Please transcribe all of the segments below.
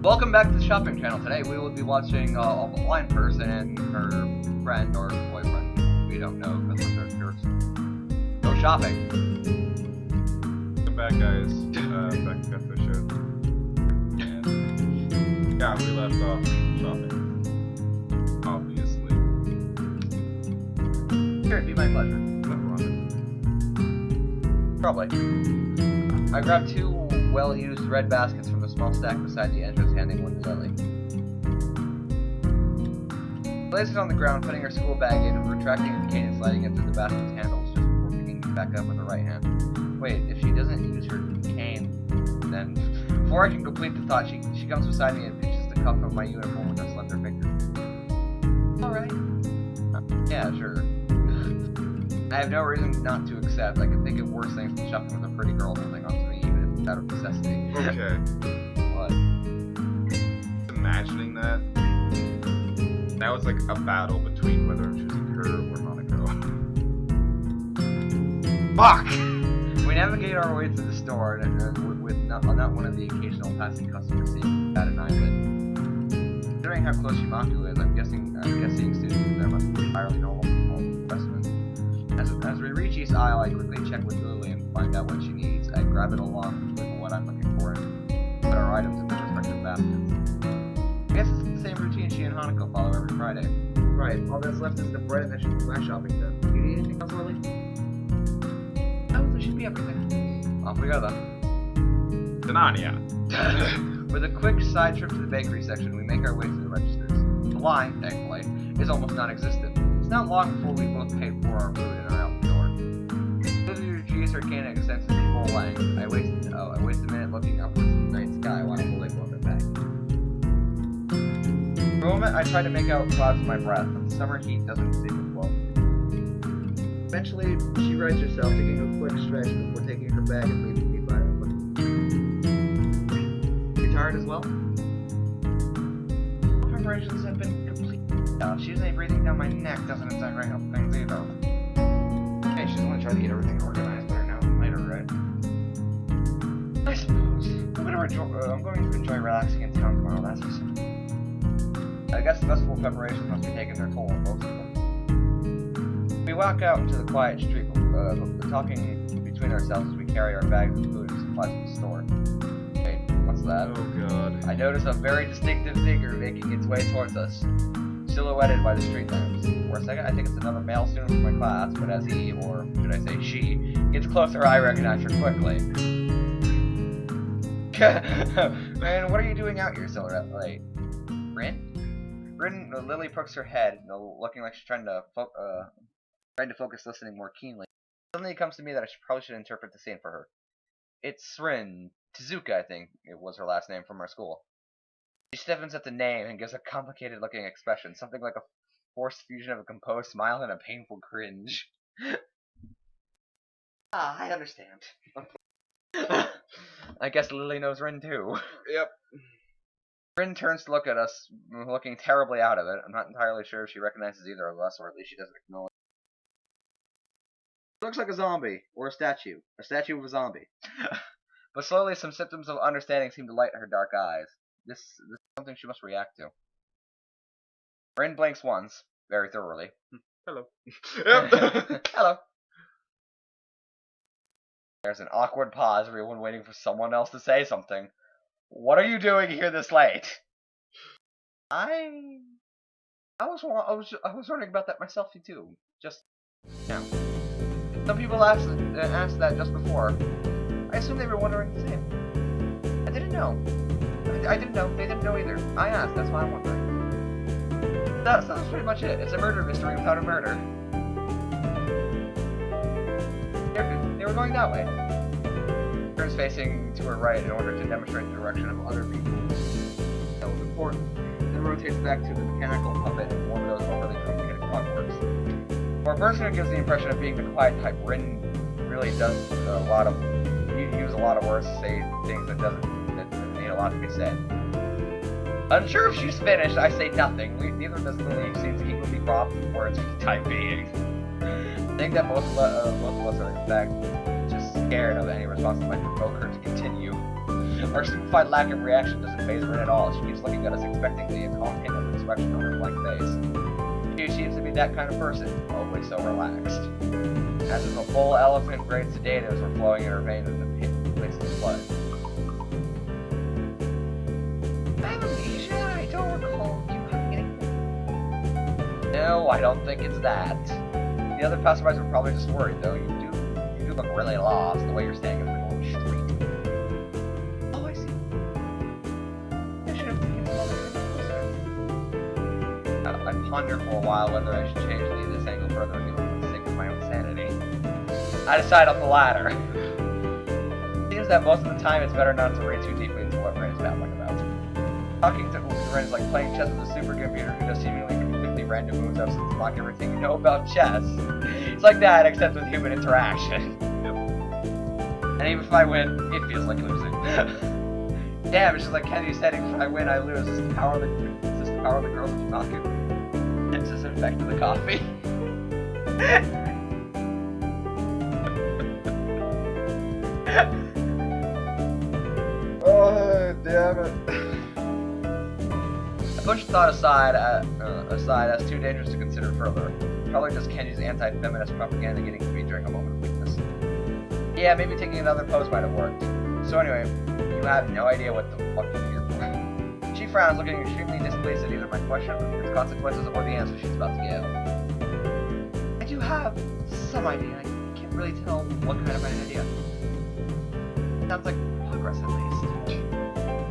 Welcome back to the shopping channel. Today we will be watching a blind person and her friend or boyfriend. We don't know because we're searchers. Go shopping. Welcome back, guys. Back to the show. And yeah, we left off shopping. Obviously. Sure, it'd be my pleasure. Probably. I grabbed two well-used red baskets from the small stack beside the entrance, handing one to Lilly. Placed it on the ground, putting her school bag in, retracting her cane and sliding it through the basket's handles just before picking it back up with her right hand. Wait, if she doesn't use her cane, then... Before I can complete the thought, she comes beside me and pinches the cuff of my uniform with her slender fingers. Alright. Yeah, sure. I have no reason not to accept. I can think of worse things than shopping with a pretty girl holding on to me, even if it's out of necessity. Okay. What? Imagining that. That was like a battle between whether I'm choosing her or Hanako. Fuck! We navigate our way to the store with not one of the occasional passing customers seeing at an eyelid. Considering how close Shimaku is, I'm guessing students there must be entirely normal specimens. As we reach each aisle, I quickly check with Lilly and find out what she needs. I grab it along with what I'm looking for and put our items in their respective baskets. I guess it's the same routine she and Hanako follow every Friday. Right, all that's left is the bread and the flash shopping then. Do you need anything else, Lilly? Oh, there should be everything. Off we go then. Denania. With a quick side trip to the bakery section, we make our way to the registers. The line, thankfully, is almost non-existent. It's not long before we both pay for our food and are out the door. Lilly retrieves her cane and extends to full length. I waste a minute looking upwards at the night sky while I'm holding one bag. For a moment, I try to make out clouds in my breath, but the summer heat doesn't seem to flow. Eventually, she rights herself, taking a quick stretch before taking her bag and leaving me by her foot. You tired as well? Preparations have been complete. She isn't breathing down my neck, doesn't it right help things either. Hey, she's gonna try to get everything organized better now than later, right? I suppose. I'm going to enjoy relaxing in town tomorrow, that's for certain. I guess the festival preparations must be taking their toll on both of them. We walk out into the quiet street, talking between ourselves as we carry our bags of food and supplies to the store. Wait, what's that? Oh god. I notice a very distinctive figure making its way towards us, silhouetted by the street lamps. For a second, I think it's another male student from my class, but as he, or should I say she, gets closer, I recognize her quickly. Man, what are you doing out here so late? Rin? Lilly pokes her head, looking like she's trying to focus, listening more keenly. Suddenly it comes to me that I probably should interpret the scene for her. It's Rin. Tezuka, I think it was her last name from our school. She stiffens at the name and gives a complicated-looking expression, something like a forced fusion of a composed smile and a painful cringe. I understand. I guess Lilly knows Rin too. Yep. Rin turns to look at us, looking terribly out of it. I'm not entirely sure if she recognizes either of us, or at least she doesn't acknowledge. It looks like a zombie, or a statue. A statue of a zombie. But slowly some symptoms of understanding seem to light in her dark eyes. This is something she must react to. Rin blinks once, very thoroughly. Hello. Hello. There's an awkward pause, everyone waiting for someone else to say something. What are you doing here this late? I was wondering about that myself too. Just now. Some people asked that just before. I assume they were wondering the same. I didn't know. I didn't know. They didn't know either. I asked. That's why I'm wondering. That's pretty much it. It's a murder mystery without a murder. They were going that way. Turns facing to her right in order to demonstrate the direction of other people. That was important. Then rotates back to the mechanical puppet and one of those overly complicated clockworks. For a person who gives the impression of being the quiet type, Rin really does use a lot of words to say things that need a lot to be said. Unsure if she's finished, I say nothing. Neither does Lilly. Seems equally prompt with words for the time being. I think that most of us are in fact just scared of any response that might provoke her to continue. Our stupefied lack of reaction doesn't faze her at all. She keeps looking at us expectantly, a calm hint of expression on her blank face. She seems to be that kind of person, always so relaxed. As if a full elephant-grade sedatives were flowing in her veins in the place of blood. Amnesia? I don't recall you having anything. No, I don't think it's that. The other passersby were probably just worried, though. You do look really lost the way you're standing in the middle of the street. Oh, I see. I should have taken some other. I ponder for a while whether I should change this angle further or for the sake of my own sanity. I decide on the latter. It seems that most of the time it's better not to read too deeply into what Ren is babbling about. Talking to Ren is like playing chess with a supercomputer who does seemingly completely random moves out to block everything you know about chess. It's like that, except with human interaction. And even if I win, it feels like losing. Damn, it's just like Kenji said, if I win, I lose. It's the power of the girl that you're talking. It's just infected the coffee. Oh, damn it. I pushed thought aside as too dangerous to consider further. Probably just Kenji's anti-feminist propaganda getting to me during a moment of weakness. Yeah, maybe taking another pose might have worked. So anyway, you have no idea what the fuck you're here for. She frowns, looking extremely displeased at either my question, its consequences, or the answer she's about to give. I do have some idea. I can't really tell what kind of an idea. Sounds like progress, at least.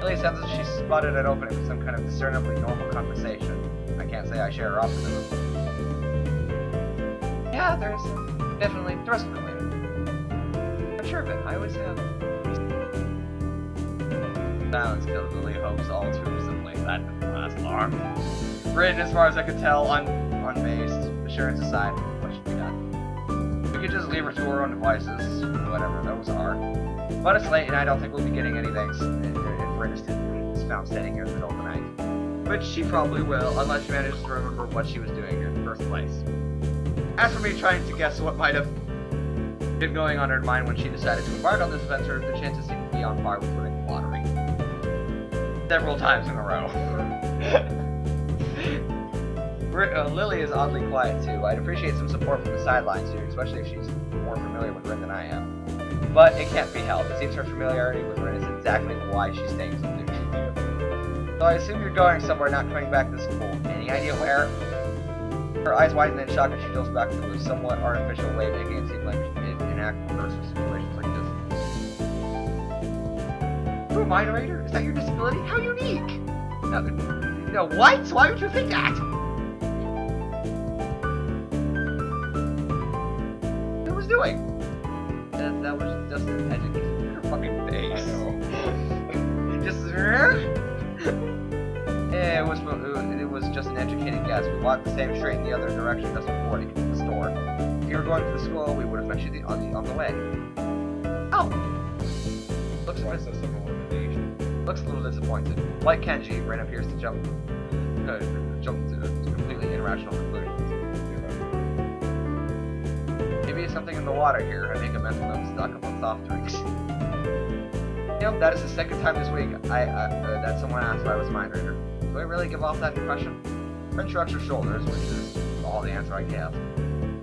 Lilly sounds as if she's spotted an opening for some kind of discernibly normal conversation. I can't say I share her optimism. Yeah, there's definitely related. I'm sure of it. I always have. Silence killed Lilly hopes all too recently. That didn't last long. Written, as far as I could tell, unbased. Assurance aside, what should be done? We could just leave her to her own devices, whatever those are. But it's late, and I don't think we'll be getting any thanks if Rin is found standing here in the middle of the night. Which she probably will, unless she manages to remember what she was doing here in the first place. As for me trying to guess what might have been going on in her mind when she decided to embark on this adventure, the chances seem to be on par with winning the lottery. Several times in a row. Lilly is oddly quiet too. I'd appreciate some support from the sidelines here, especially if she's more familiar with Rin than I am. But it can't be helped. It seems her familiarity with Rin is exactly why she's staying so near to you. So I assume you're going somewhere, not coming back to school. Any idea where? Her eyes widen in shock as she goes back to a somewhat artificial way, making it seem like she enact reverse for situations like this. You're a mind reader? Is that your disability? How unique! No, what? Why would you think that? What was doing? That was just an education. Your fucking face. I know. Just. Yeah, it was just an educated guess. We walked the same street in the other direction just before to get to the store. If you were going to the school, we would have met you on the way. Oh! Looks a little disappointed. Like Kenji, Rin appears to jump to completely irrational conclusions. Maybe it's something in the water here. I make a mental note to stock up on soft drinks. You know, that is the second time this week that someone asked if I was a mind reader. Do I really give off that impression? Rin shrugs her shoulders, which is all the answer I give.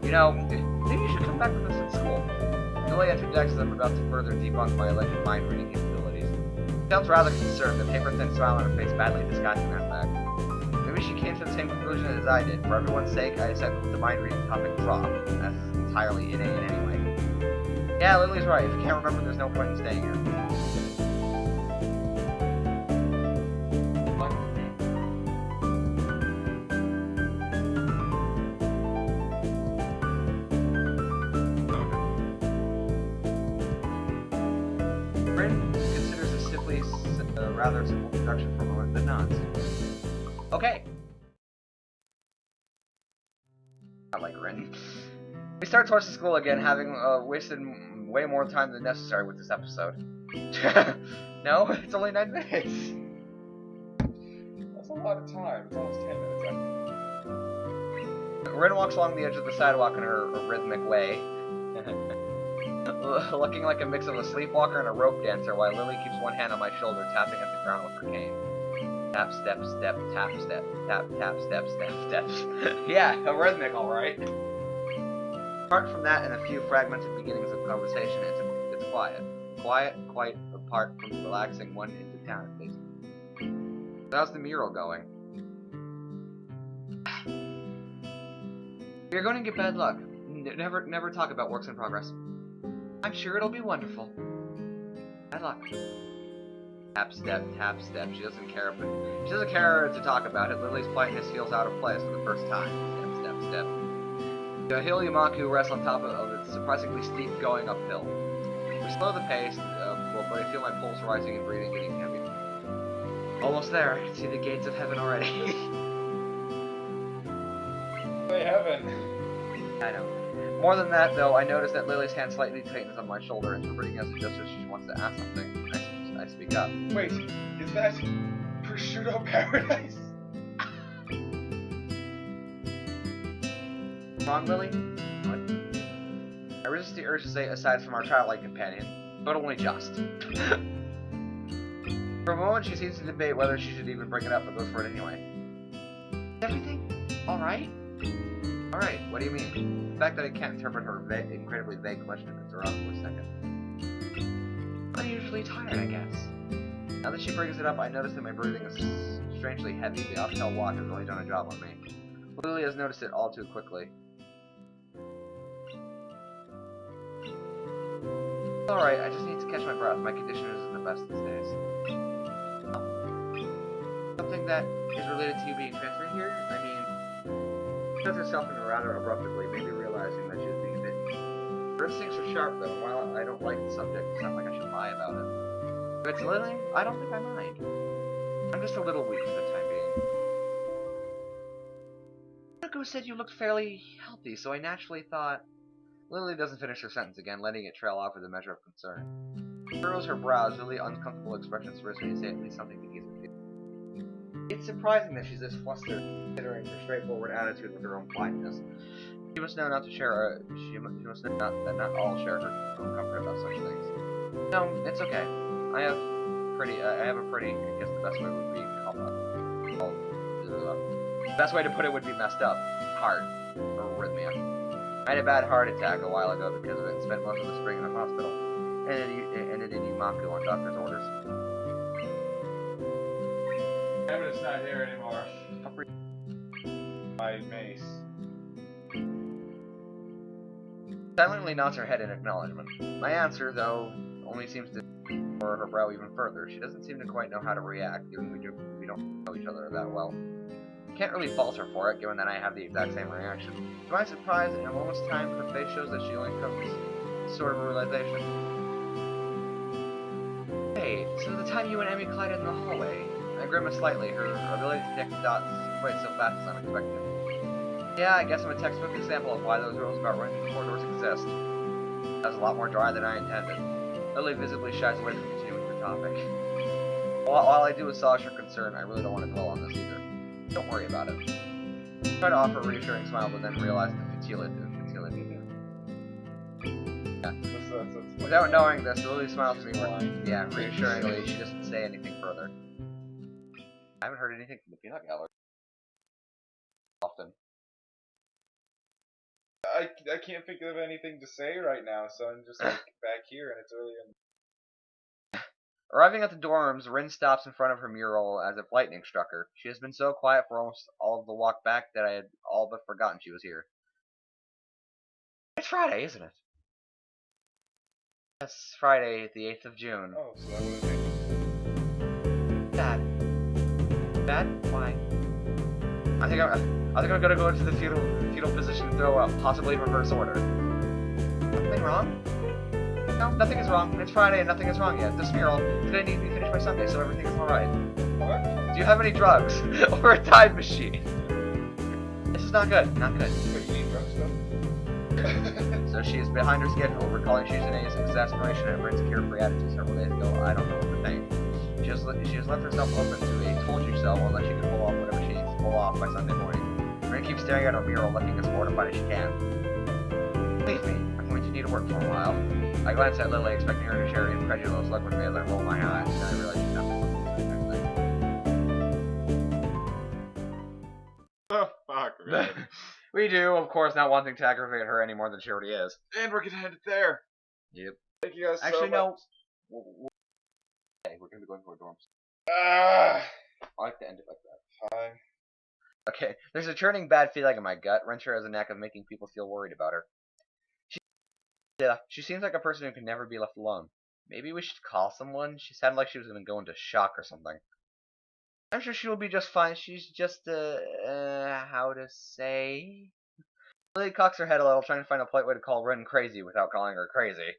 You know, maybe you should come back with us at school. Lilly interjects as I'm about to further debunk my alleged mind reading capabilities. She sounds rather concerned, the paper-thin smile on her face badly disguising that fact. Maybe she came to the same conclusion as I did. For everyone's sake, I decided the mind reading topic drop, as is entirely inane anyway. Yeah, Lily's right. If you can't remember, there's no point in staying here. Rin considers this simply a rather simple production for a moment, but not. Okay. Not like Rin. We start towards the school again, having wasted way more time than necessary with this episode. No, it's only 9 minutes. That's a lot of time. It's almost 10 minutes. Rin walks along the edge of the sidewalk in her rhythmic way. looking like a mix of a sleepwalker and a rope dancer, while Lilly keeps one hand on my shoulder, tapping at the ground with her cane. Tap, step, step, tap, step, tap, tap, step, step, steps. Yeah, a rhythmic, alright. Apart from that and a few fragmented beginnings of conversation, it's quiet. Quiet, quite apart from the relaxing one into town, at least. How's the mural going? You're going to get bad luck. Never talk about works in progress. I'm sure it'll be wonderful. Bad luck. Tap, step, tap, step. She doesn't care to talk about it. Lily's politeness feels out of place for the first time. Step, step, step. The hill Yumaku rests on top of it, surprisingly steep going uphill. We slow the pace, but I feel my pulse rising and breathing getting heavy. Almost there. I can see the gates of heaven already. Say heaven. I know. More than that, though, I notice that Lily's hand slightly tightens on my shoulder, interpreting as a gesture she wants to ask something. I speak up. Wait, is that prosciutto paradise? Wrong, Lily? What? I resist the urge to say aside from our childlike companion, but only just. For a moment, she seems to debate whether she should even bring it up, but goes for it anyway. Is everything alright? Alright, what do you mean? The fact that I can't interpret her incredibly vague question is around for a second. Unusually tired, I guess. Now that she brings it up, I notice that my breathing is strangely heavy. The uphill walk has really done a job on me. Lily has noticed it all too quickly. It's alright, I just need to catch my breath. My condition isn't the best these days. Something that is related to you being transferred here? I mean, she cuts herself in rather abruptly, maybe realizing that she was being a bit. Her instincts are sharp, though, and while I don't like the subject, it's not like I should lie about it. If it's Lily, I don't think I mind. I'm just a little weak for the time being. Nico said you looked fairly healthy, so I naturally thought... Lily doesn't finish her sentence again, letting it trail off with a measure of concern. She furrows her brows, really uncomfortable expression spurs me to say at least something to ease her feelings. It's surprising that she's this flustered, considering her straightforward attitude with her own politeness. She must know not to share. She must know that not all share her own comfort about such things. No, it's okay. I have a pretty. I guess the best way would be the best way to put it would be messed up, heart, or arrhythmia. I had a bad heart attack a while ago because of it and spent most of the spring in the hospital. And it ended in Yumaku on doctor's orders. Evidence not here anymore. My mace. Silently nods her head in acknowledgement. My answer, though, only seems to furrow her brow even further. She doesn't seem to quite know how to react, given we don't know each other that well. Can't really fault her for it, given that I have the exact same reaction. To my surprise, in a moment's time, her face shows that she only comes to sort of a realization. Hey, so the time you and Emmy collided in the hallway, I grimaced slightly, her ability to connect the dots quite so fast as unexpected. Yeah, I guess I'm a textbook example of why those rules about running through corridors exist. That was a lot more dry than I intended. Lily visibly shies away from continuing the topic. While I do massage her concern, I really don't want to dwell on this either. Don't worry about it. I try to offer a reassuring smile, but then realize the futility. Yeah. Without knowing this, Lily smiles to me reassuringly. She doesn't say anything further. I haven't heard anything from the peanut gallery. Often. I can't think of anything to say right now, so I'm just like back here and it's early in. Arriving at the dorms, Rin stops in front of her mural as if lightning struck her. She has been so quiet for almost all of the walk back that I had all but forgotten she was here. It's Friday, isn't it? Yes, Friday, the 8th of June. Oh, so that would have Dad. Dad? Why? I think I'm gonna go into the fetal position and throw up, possibly in reverse order. Something wrong? No, nothing is wrong. It's Friday and nothing is wrong yet. This mural today needs to be finished by Sunday, so everything is alright. What? Do you have any drugs? Or a time machine? This is not good. Not good. Wait, you need drugs though? So she is behind her schedule, recalling Shuzune's exasperation and Rin's carefree attitude several days ago. I don't know what to think. She has left herself open to a told you so unless she can pull off whatever she needs to pull off by Sunday morning. Rin keeps staring at her mural, looking as mortified as she can. Believe me, I'm going to need to work for a while. I glanced at Lilly, expecting her to share an incredulous look with me as I rolled my eyes, and I realized she'd never looked at me the next Oh, fuck, really? day. We do, of course, not wanting to aggravate her any more than she already is. And we're gonna end it there. Yep. Thank you guys Actually, so much. no. Hey, we're gonna be going for a dorms. Ah, I like to end it like that. fine. Okay, there's a churning bad feeling in my gut. Renter has a knack of making people feel worried about her. She seems like a person who can never be left alone. Maybe we should call someone? She sounded like she was going to go into shock or something. I'm sure she will be just fine. She's just, how to say? Lily cocks her head a little, trying to find a polite way to call Ren crazy without calling her crazy.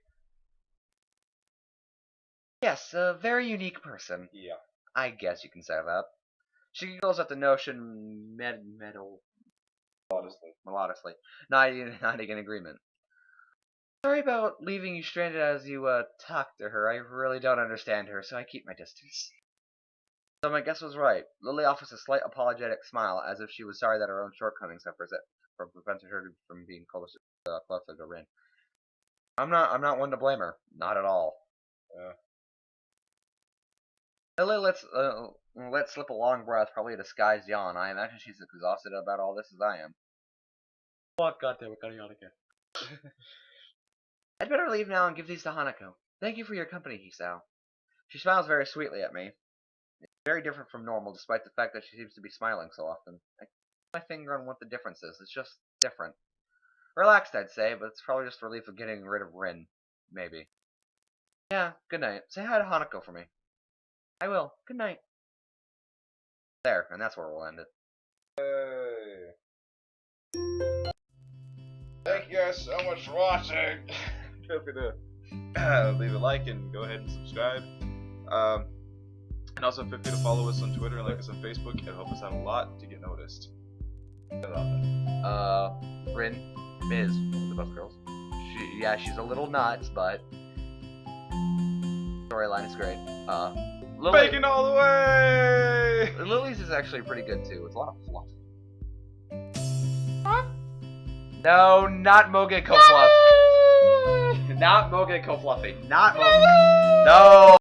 Yes, a very unique person. Yeah. I guess you can say that. She giggles at the notion melodiously, nodding in agreement. Sorry about leaving you stranded as you talk to her. I really don't understand her, so I keep my distance. So my guess was right. Lily offers a slight apologetic smile, as if she was sorry that her own shortcomings have prevented her from being closer to Rin. I'm not one to blame her. Not at all. Lily lets slip a long breath, probably a disguised yawn. I imagine she's exhausted about all this as I am. What? Goddamn, we're cutting out again. I'd better leave now and give these to Hanako. Thank you for your company, Hisao. She smiles very sweetly at me. It's very different from normal, despite the fact that she seems to be smiling so often. I can't put my finger on what the difference is. It's just different. Relaxed, I'd say, but it's probably just relief of getting rid of Rin. Maybe. Yeah, good night. Say hi to Hanako for me. I will. Good night. There, and that's where we'll end it. Hey. Thank you guys so much for watching. Feel free to leave a like and go ahead and subscribe. And also feel free to follow us on Twitter and like us on Facebook. It'll help us out a lot to get noticed. Rin is one of the best girls. She's a little nuts, but storyline is great. Lily, Bacon all the way! Lily's is actually pretty good too. It's a lot of fluff. Huh? No, not Mogeko Fluff. Not Mogeko Fluffy. Not Mogeko. No.